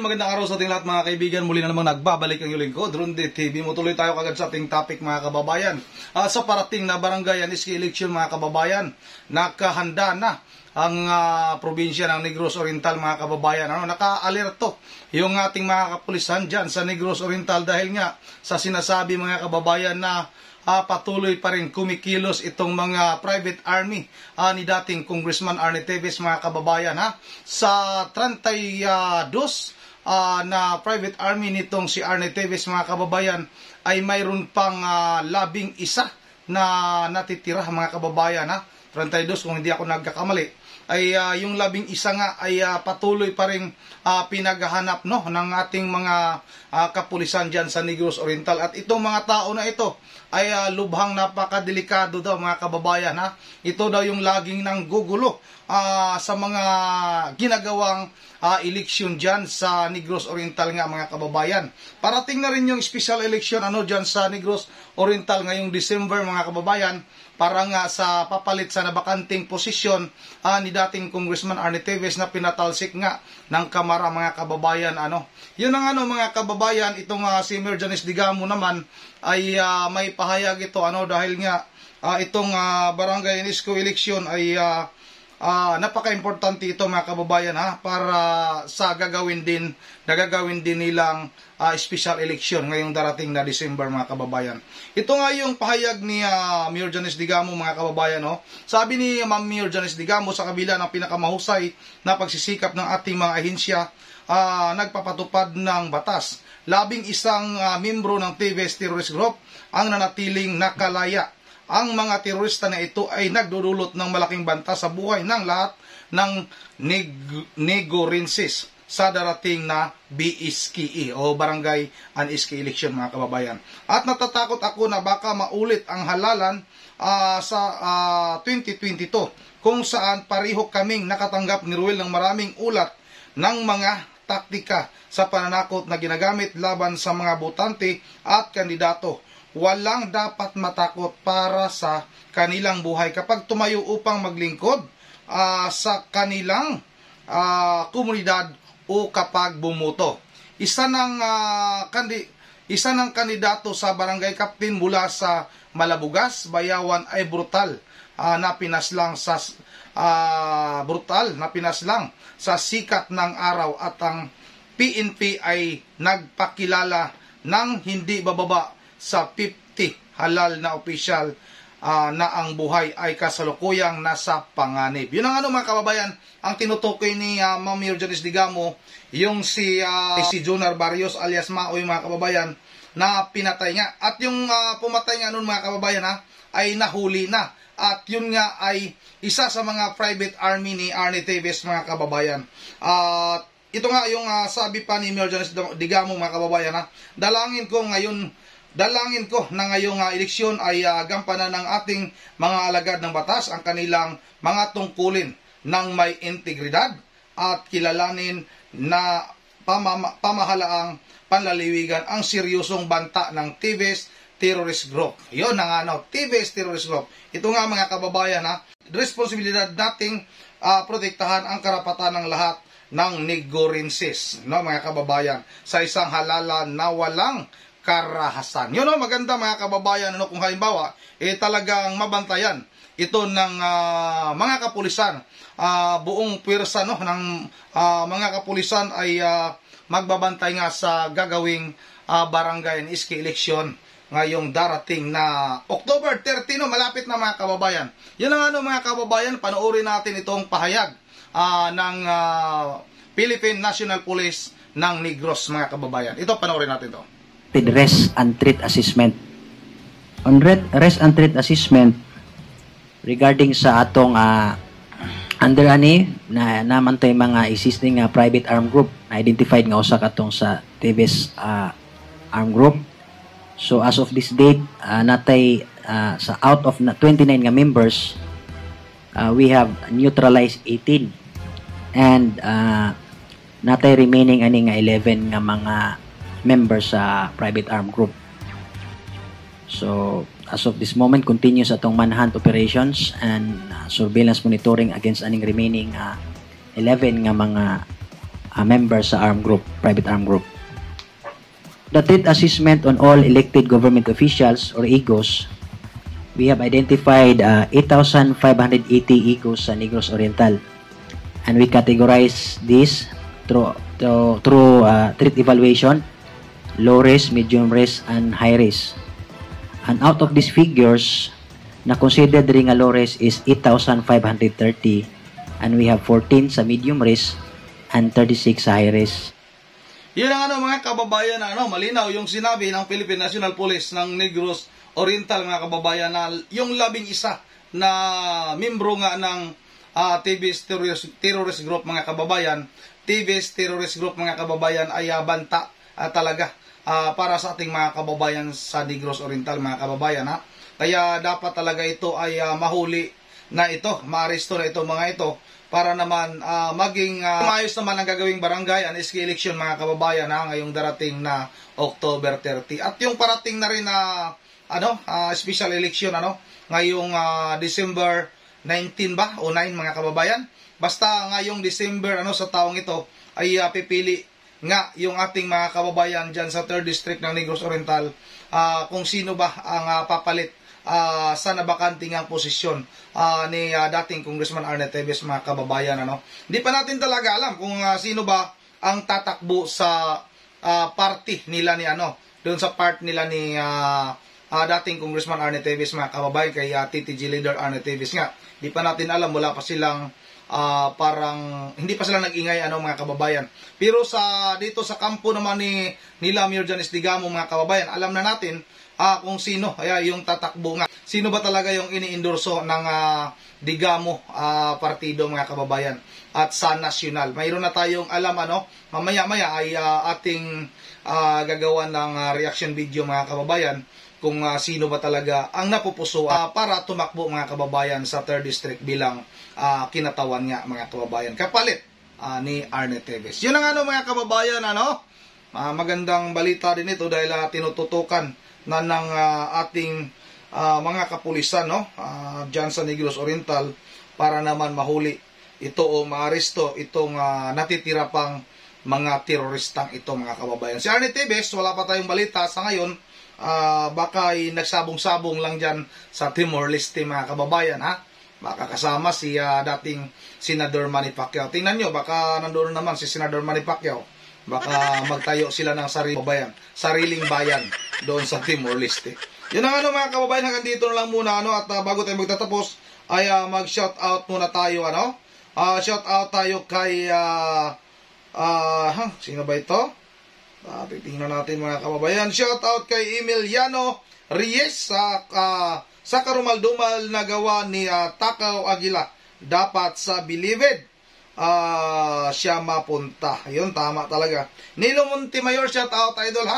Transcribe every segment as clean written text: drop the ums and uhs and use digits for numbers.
magandang araw sa ating lahat mga kaibigan. Muli na namang nagbabalik ang inyong lingkod, Ronde TV. Mutuloy tayo kagad sa ating topic mga kababayan. Sa parating na barangay and SK election mga kababayan, nakahanda na ang probinsya ng Negros Oriental mga kababayan. Naka-alerto yung ating mga kapulisan dyan sa Negros Oriental dahil nga sa sinasabi mga kababayan na patuloy pa rin kumikilos itong mga private army ni dating Congressman Arnie Teves mga kababayan. Sa 32 na private army nitong si Arnie Teves mga kababayan ay mayroon pang 11 na natitira mga kababayan. 32 kung hindi ako nagkakamali. Ay yung 11 nga ay patuloy pa rin pinaghahanap ng ating mga kapulisan dyan sa Negros Oriental. At itong mga tao na ito ay lubhang napakadelikado daw mga kababayan. Ito daw yung laging nang gugulo sa mga ginagawang eleksyon dyan sa Negros Oriental nga mga kababayan. Parating na rin yung special election dyan sa Negros Oriental ngayong December mga kababayan, para nga sa papalit sa nabakanting posisyon ni dating Congressman Arnie Teves na pinatalsik nga ng Kamara mga kababayan. Yun ang mga kababayan, itong si Mayor Janice Digamo naman ay may pahayag ito dahil nga itong barangay and SK election ay napaka-importante ito mga kababayan para sa gagawin din nilang special election ngayong darating na December mga kababayan. Ito nga yung pahayag ni Mayor Janice Digamo mga kababayan. Sabi ni Ma'am Mayor Janice Digamo, sa kabila ng pinakamahusay na pagsisikap ng ating mga ahensya nagpapatupad ng batas, 11 membro ng Teves Terrorist Group ang nanatiling nakalaya. Ang mga terorista na ito ay nagdudulot ng malaking banta sa buhay ng lahat ng Negorenses sa darating na BSKE o Barangay and SK election mga kababayan. At natatakot ako na baka maulit ang halalan sa 2022 kung saan pareho kaming nakatanggap ni Ruel ng maraming ulat ng mga taktika sa pananakot na ginagamit laban sa mga botante at kandidato. Walang dapat matakot para sa kanilang buhay kapag tumayo upang maglingkod sa kanilang komunidad o kapag bumoto. Isa ng kandidato sa barangay captain mula sa Malabugas, Bayawan ay brutal na pinaslang sa sikat ng araw at ang PNP ay nagpakilala ng hindi bababa sa 50 halal na opisyal na ang buhay ay kasalukuyang nasa panganib. Yun ang mga kababayan, ang tinutukoy ni Ma'am Mayor Janice Digamo, yung si Jonar Barrios alias Maoy mga kababayan, na pinatay nga. At yung pumatay nga nun mga kababayan ay nahuli na. At yun nga ay isa sa mga private army ni Arnie Teves mga kababayan. Ito nga yung sabi pa ni Mayor Janice Digamo mga kababayan, dalangin ko na ngayong eleksyon ay gampanan ng ating mga alagad ng batas ang kanilang mga tungkulin ng may integridad at kilalanin na pamahalaang panlaliwigan ang seryosong banta ng Teves Terrorist Group. Yun ang Teves Terrorist Group. Ito nga mga kababayan, responsibilidad nating protektahan ang karapatan ng lahat ng Negorenses, mga kababayan, sa isang halalan na walang karahasan. Yun maganda mga kababayan, kung halimbawa talagang mabantayan ito ng mga kapulisan, buong pwersa ng mga kapulisan ay magbabantay nga sa gagawing barangay and SK election ngayong darating na October 30, malapit na mga kababayan. Yun ang mga kababayan, panoorin natin itong pahayag ng Philippine National Police ng Negros mga kababayan. Ito, panoorin natin ito. Rest and treat assessment. On rest and treat assessment regarding sa atong under na naman tayo mga existing private armed group na identified nga usa katong sa Teves armed group. So as of this date natay sa out of 29 nga members we have neutralized 18 and natay remaining ani nga 11 nga mga members sa private armed group. So as of this moment, continues atong manhunt operations and surveillance monitoring against aning remaining 11 nga mga members sa armed group, private armed group. The threat assessment on all elected government officials or EGOs, we have identified 8,580 EGOs sa Negros Oriental, and we categorize this through threat evaluation, low risk, medium risk, and high risk. And out of these figures, na considered ring a low risk is 8,530, and we have 14 sa medium risk and 36 sa high risk. Yun ang mga kababayan na malinaw yung sinabi ng Philippine National Police ng Negros Oriental, mga kababayan, na yung 11 na membro nga ng TVS terrorist group, mga kababayan, TVS terrorist group, mga kababayan, ay banta talaga para sa ating mga kababayan sa Negros Oriental, mga kababayan, ha. Kaya dapat talaga ito ay mahuli na ito, maaresto na ito, mga ito, para naman maging maayos naman ang gagawing barangay and SK election, mga kababayan, ngayong darating na October 30. At yung parating na rin na special election ngayong December 19 ba o 9, mga kababayan. Basta ngayong December sa taong ito ay pipili nga yung ating mga kababayan dyan sa 3rd District ng Negros Oriental kung sino ba ang papalit sa nabakanting ang posisyon ni dating Congressman Arne Teves, mga kababayan. Hindi pa natin talaga alam kung sino ba ang tatakbo sa party nila ni doon sa part nila ni dating Congressman Arne Teves, mga kababayan, kay TTG leader Arne Teves nga. Hindi pa natin alam, wala pa silang parang hindi pa sila nag-ingay mga kababayan. Pero dito sa kampo naman nila Mayor Jan Estigamo, mga kababayan, alam na natin kung sino yung tatakbo nga. Sino ba talaga yung ini-endorso ng Digamo partido, mga kababayan, at sa nasyonal. Mayroon na tayong alam mamaya-maya ay ating gagawa ng reaction video, mga kababayan, kung sino ba talaga ang napupuso para tumakbo, mga kababayan, sa 3rd District bilang kinatawan nga, mga kababayan, kapalit ni Arne Teves. Yun ang mga kababayan, magandang balita din ito dahil tinututukan na ng ating mga kapulisan dyan sa Negros Oriental para naman mahuli ito o maaresto itong natitira pang mga teroristang ito, mga kababayan. Si Arne Teves, wala pa tayong balita sa ngayon. Baka ay nagsabong-sabong lang dyan sa Timor-Leste, mga kababayan, baka kasama si dating Senador Manny Pacquiao. Tingnan nyo, baka nandoon naman si Senador Manny Pacquiao. Baka magtayo sila ng sariling bayan doon sa Timor-Leste. Yun ang mga kababayan, hanggang dito na lang muna at bago tayo magtatapos ay mag-shoutout muna tayo. Shoutout tayo kay sino ba ito? Titingnan natin, mga kababayan. Shoutout kay Emiliano Reyes sa karumal-dumal na gawa ni Takaw Aguila. Dapat sa Bilibid siya mapunta. Yun, tama talaga. Nilo Montemayor, shoutout, idol,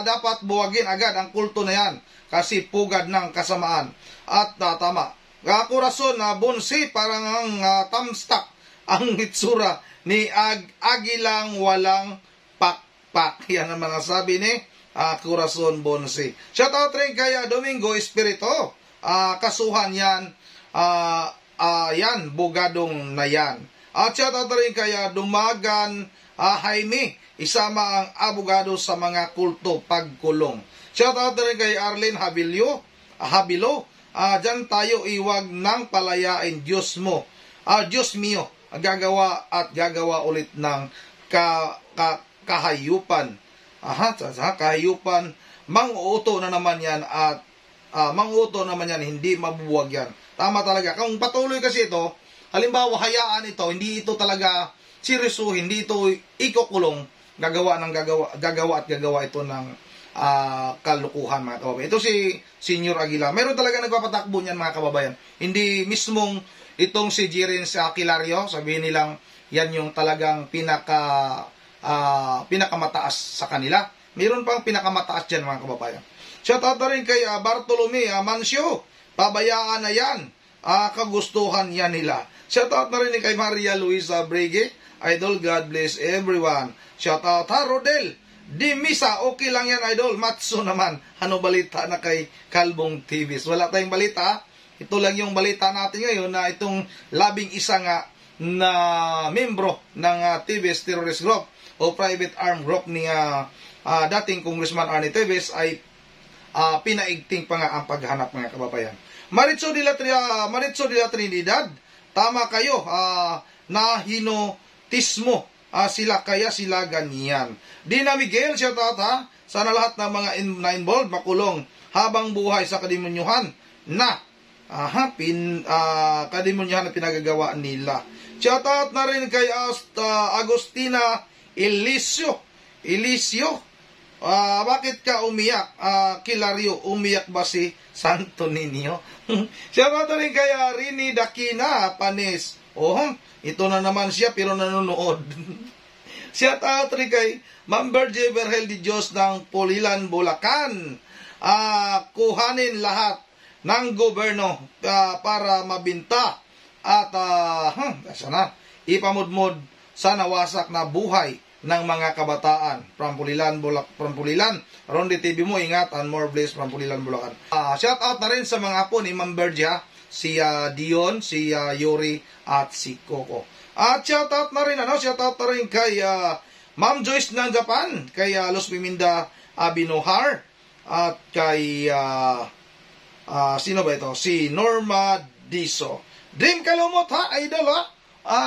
dapat buwagin agad ang kulto na yan kasi pugad ng kasamaan. At tama. Kurason Bonsi, parang ang tamstak ang hitsura ni Agilang walang pakpak. Yan ang mga sabi ni Kurason Bonsi. Shoutout rin kay Domingo Espirito. Kasuhan yan. Yan, bugadong na yan. At shoutout rin kay Dumagan Jaime, isama ang abogado sa mga kulto pagkulong. Shoutout rin kay Arlene Habilo. Dyan tayo iwag ng palayain, Diyos mo. Diyos mio, gagawa ulit ng kahayupan. Kahayupan, mang-uuto na naman yan at mang-uuto naman yan, hindi mabuwag yan. Tama talaga. Kung patuloy kasi ito, halimbawa, hayaan ito, hindi ito talaga seryosuhin, hindi ito ikukulong, gagawa ito ng kalukuhan, mga kababayan. Ito si Senior Aguila. Meron talaga nagpapatakbo niyan, mga kababayan. Hindi mismong itong si Jiren sa Kilario, sabihin nilang yan yung talagang pinakamataas sa kanila. Meron pang pinakamataas dyan, mga kababayan. Shoutout na rin kay Bartolome Mancio. Pabayaan na yan. Kagustuhan yan nila. Shoutout na rin kay Maria Luisa Bregue. Idol, God bless everyone. Shoutout Rodel Di Misa, okay lang yan, idol. Matso naman. Ano balita na kay Kalbong TVs? Wala tayong balita. Ito lang yung balita natin ngayon na itong 11 nga na membro ng TVS Terrorist Group o Private Armed Group ni dating Congressman Arnie Teves ay pinaigting pa nga ang paghanap, mga kababayan. Maritso de la Trinidad, tama kayo, na hinotismo sila, kaya sila ganyan. Dina Miguel, shout out sana lahat ng mga na-involved makulong habang buhay sa kademonyuhan na kademonyuhan na pinagagawa nila. Shout out na rin kay Agustina Elisio, bakit ka umiyak? Kilario, umiyak ba si Santo Niño? Shout out na rin kay Rini Dakina Panis. Ito na naman siya pero nanonood. Shout out rin kay Ma'am Berge Vergel de Dios ng Pulilan, Bulacan. Kuhanin lahat ng gobyerno para mabinta at sana ipamudmod sa nawasak na buhay ng mga kabataan. From Pulilan, Ronde TV mo, ingat, and more bliss from Pulilan, Bulacan. Shout out na rin sa mga apo ni Ma'am Berge, si Dion, si Yuri, at si Coco. At shout out na rin kay Ma'am Joyce ng Japan, kay Los Piminda Abinohar, at kay sino ba ito? Si Norma Diso. Dream Kalumot idol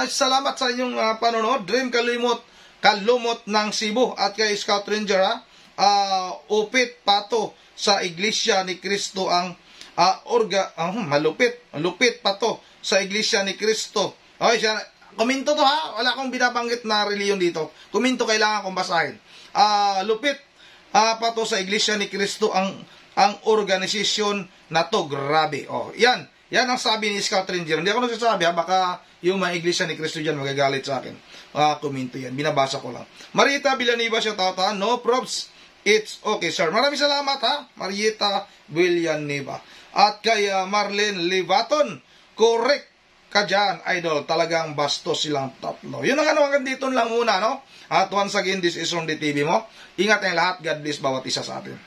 salamat sa inyong panonood. Dream Kalumot ng Cebu, at kay Scout Ranger upit pato sa Iglesia ni Cristo ang malupit pato sa Iglesia ni Cristo. Kuminto to wala akong binabanggit na reliyon dito. Kuminto, kailangan kong basahin. Lupit pato sa Iglesia ni Cristo ang organisasyon na to, grabe. Yan ang sabi ni Scout Ranger. Hindi ako nagsasabi, baka yung mga Iglesia ni Cristo dyan magagalit sa akin. Kuminto yan, binabasa ko lang. Marita Villanueva, shout out no props, it's okay sir. Maraming salamat Marita Villanueva. At kay Marlene Livaton, correct ka dyan, idol. Talagang bastos silang tatlo. Yun ang hanggang dito lang muna, no? At once again, this is Ronde TV mo. Ingat ang lahat. God bless bawat isa sa atin.